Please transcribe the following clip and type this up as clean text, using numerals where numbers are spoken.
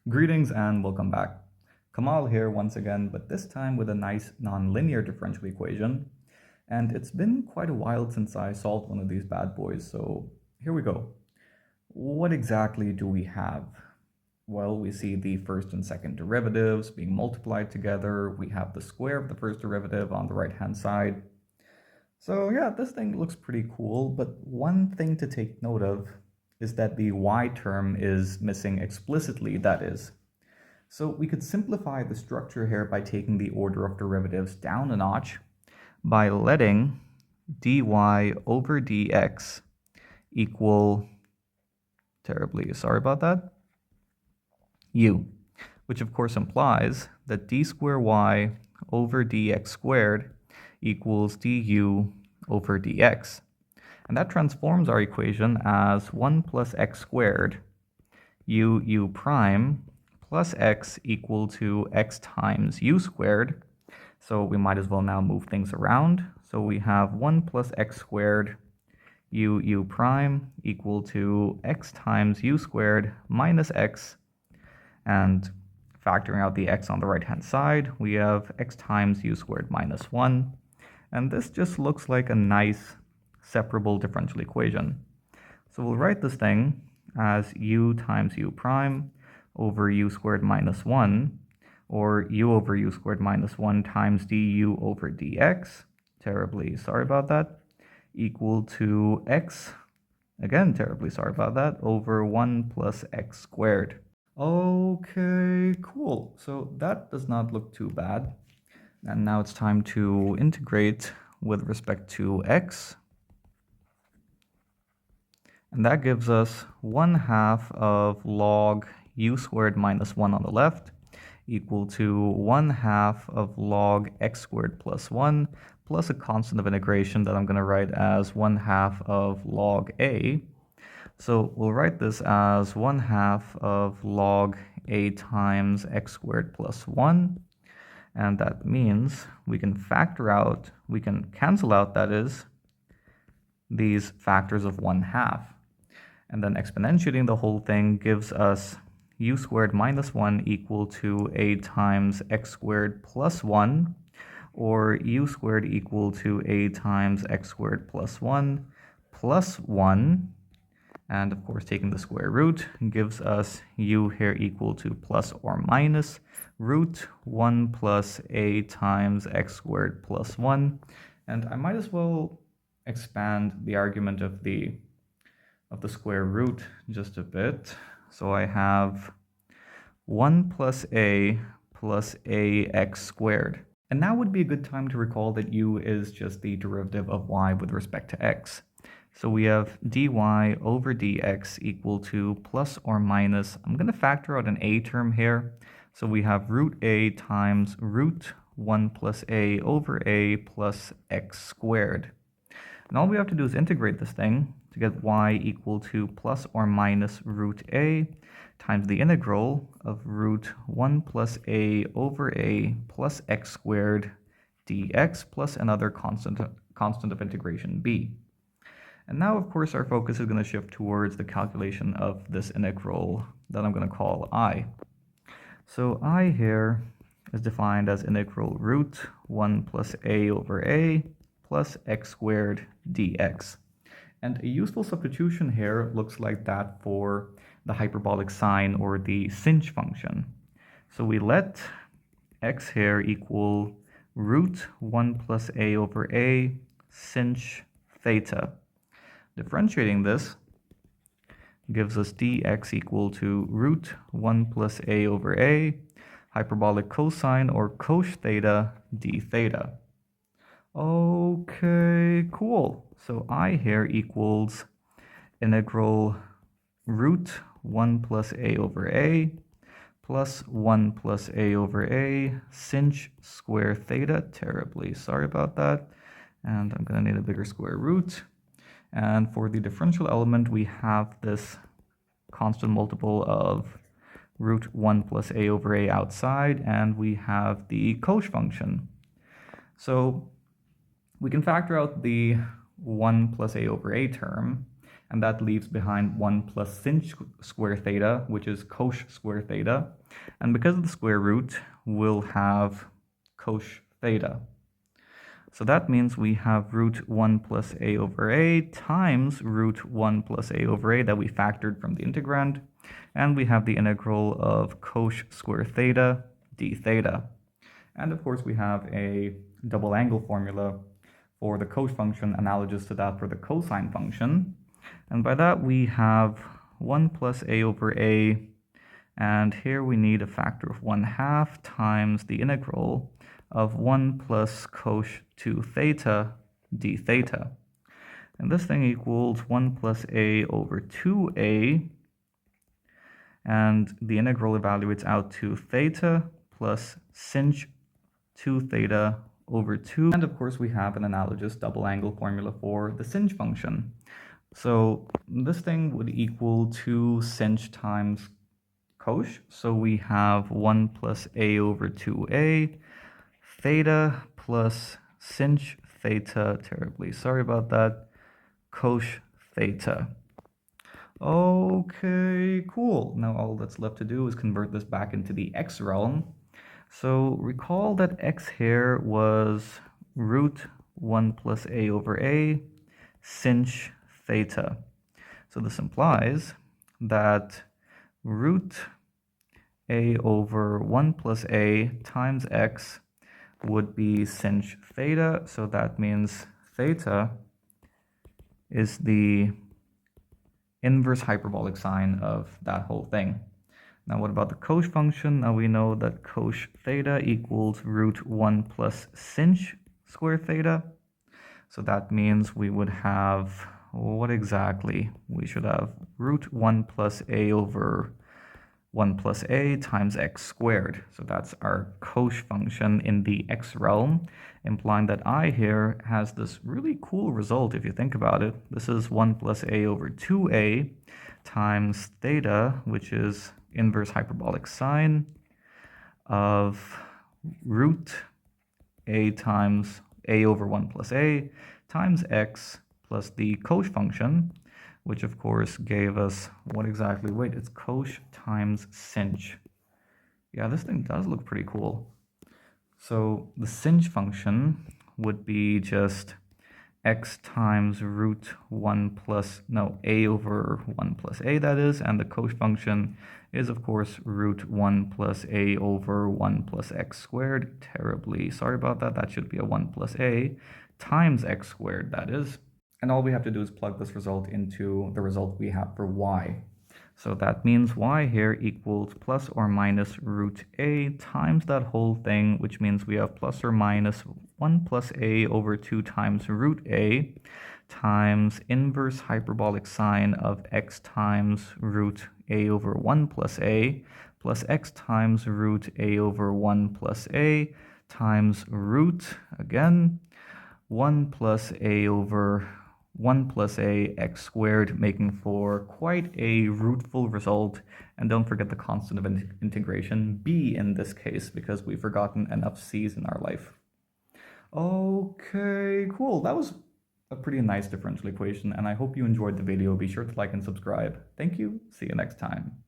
Greetings and welcome back. Kamal here once again, but this time with a nice nonlinear differential equation. And it's been quite a while since I solved one of these bad boys, so here we go. What exactly do we have? Well, we see the first and second derivatives being multiplied together. We have the square of the first derivative on the right-hand side. So yeah, this thing looks pretty cool, but one thing to take note of is that the y term is missing explicitly, that is. So we could simplify the structure here by taking the order of derivatives down a notch by letting dy over dx equal, terribly sorry about that, u, which of course implies that d squared y over dx squared equals du over dx. And that transforms our equation as 1 plus x squared u prime plus x equal to x times u squared. So we might as well now move things around. So we have 1 plus x squared u prime equal to x times u squared minus x. And factoring out the x on the right-hand side, we have x times u squared minus 1. And this just looks like a nice separable differential equation. So we'll write this thing as u times u prime over u squared minus 1, or u over u squared minus 1 times du over dx, terribly sorry about that, equal to x, again terribly sorry about that, over 1 plus x squared. Okay, cool. So that does not look too bad. And now it's time to integrate with respect to x. And that gives us 1/2 of log u squared minus 1 on the left equal to 1/2 of log x squared plus 1 plus a constant of integration that I'm going to write as 1/2 of log a. So we'll write this as 1/2 of log a times x squared plus 1. And that means we can cancel out, that is, these factors of 1/2. And then exponentiating the whole thing gives us u squared minus 1 equal to a times x squared plus 1, or u squared equal to a times x squared plus 1 plus 1. And of course, taking the square root gives us u here equal to plus or minus root 1 plus a times x squared plus 1. And I might as well expand the argument of the square root just a bit. So I have 1 plus ax squared. And now would be a good time to recall that u is just the derivative of y with respect to x. So we have dy over dx equal to plus or minus, I'm going to factor out an a term here. So we have root a times root 1 plus a over a plus x squared. And all we have to do is integrate this thing to get y equal to plus or minus root a times the integral of root 1 plus a over a plus x squared dx plus another constant of integration b. And now, of course, our focus is going to shift towards the calculation of this integral that I'm going to call I. So I here is defined as integral root 1 plus a over a plus x squared dx. And a useful substitution here looks like that for the hyperbolic sine or the sinh function. So we let x here equal root 1 plus a over a sinh theta. Differentiating this gives us dx equal to root 1 plus a over a hyperbolic cosine or cosh theta d theta. Okay, cool. So I here equals integral root 1 plus a over a plus 1 plus a over a sinh square theta. Terribly sorry about that. And I'm going to need a bigger square root. And for the differential element, we have this constant multiple of root 1 plus a over a outside, and we have the cosh function. So we can factor out the 1 plus a over a term, and that leaves behind 1 plus sinh square theta, which is cosh square theta. And because of the square root, we'll have cosh theta. So that means we have root 1 plus a over a times root 1 plus a over a that we factored from the integrand. And we have the integral of cosh square theta d theta. And of course, we have a double angle formula for the cosh function analogous to that for the cosine function. And by that, we have 1 plus a over a. And here we need a factor of 1/2 times the integral of 1 plus cosh 2 theta d theta. And this thing equals 1 plus a over 2a. And the integral evaluates out to theta plus sinh 2 theta over 2. And of course, we have an analogous double angle formula for the sinh function. So this thing would equal 2 sinh times cosh. So we have 1 plus a over 2a theta plus sinh theta, terribly sorry about that, cosh theta. Okay, cool. Now all that's left to do is convert this back into the x realm. So recall that x here was root 1 plus a over a sinh theta. So this implies that root a over 1 plus a times x would be sinh theta. So that means theta is the inverse hyperbolic sine of that whole thing. Now what about the cosh function? Now we know that cosh theta equals root 1 plus sinh square theta. So that means we would have, what exactly? We should have root 1 plus a over 1 plus a times x squared. So that's our cosh function in the x realm, implying that I here has this really cool result if you think about it. This is 1 plus a over 2a times theta, which is inverse hyperbolic sine of root a times a over 1 plus a times x plus the cosh function, which of course gave us what exactly? Wait, it's cosh times sinh. Yeah, this thing does look pretty cool. So the sinh function would be just x times root 1 plus, no, a over 1 plus a, that is, and the cosh function is of course root 1 plus a over 1 plus x squared. Terribly sorry about that. That should be a 1 plus a times x squared, that is. And all we have to do is plug this result into the result we have for y. So that means y here equals plus or minus root a times that whole thing, which means we have plus or minus 1 plus a over 2 times root a times inverse hyperbolic sine of x times root a over 1 plus a plus x times root a over 1 plus a times root, again, 1 plus a over 1 plus a x squared, making for quite a rootful result. And don't forget the constant of integration, b in this case, because we've forgotten enough c's in our life. Okay, cool. That was a pretty nice differential equation, and I hope you enjoyed the video. Be sure to like and subscribe. Thank you. See you next time.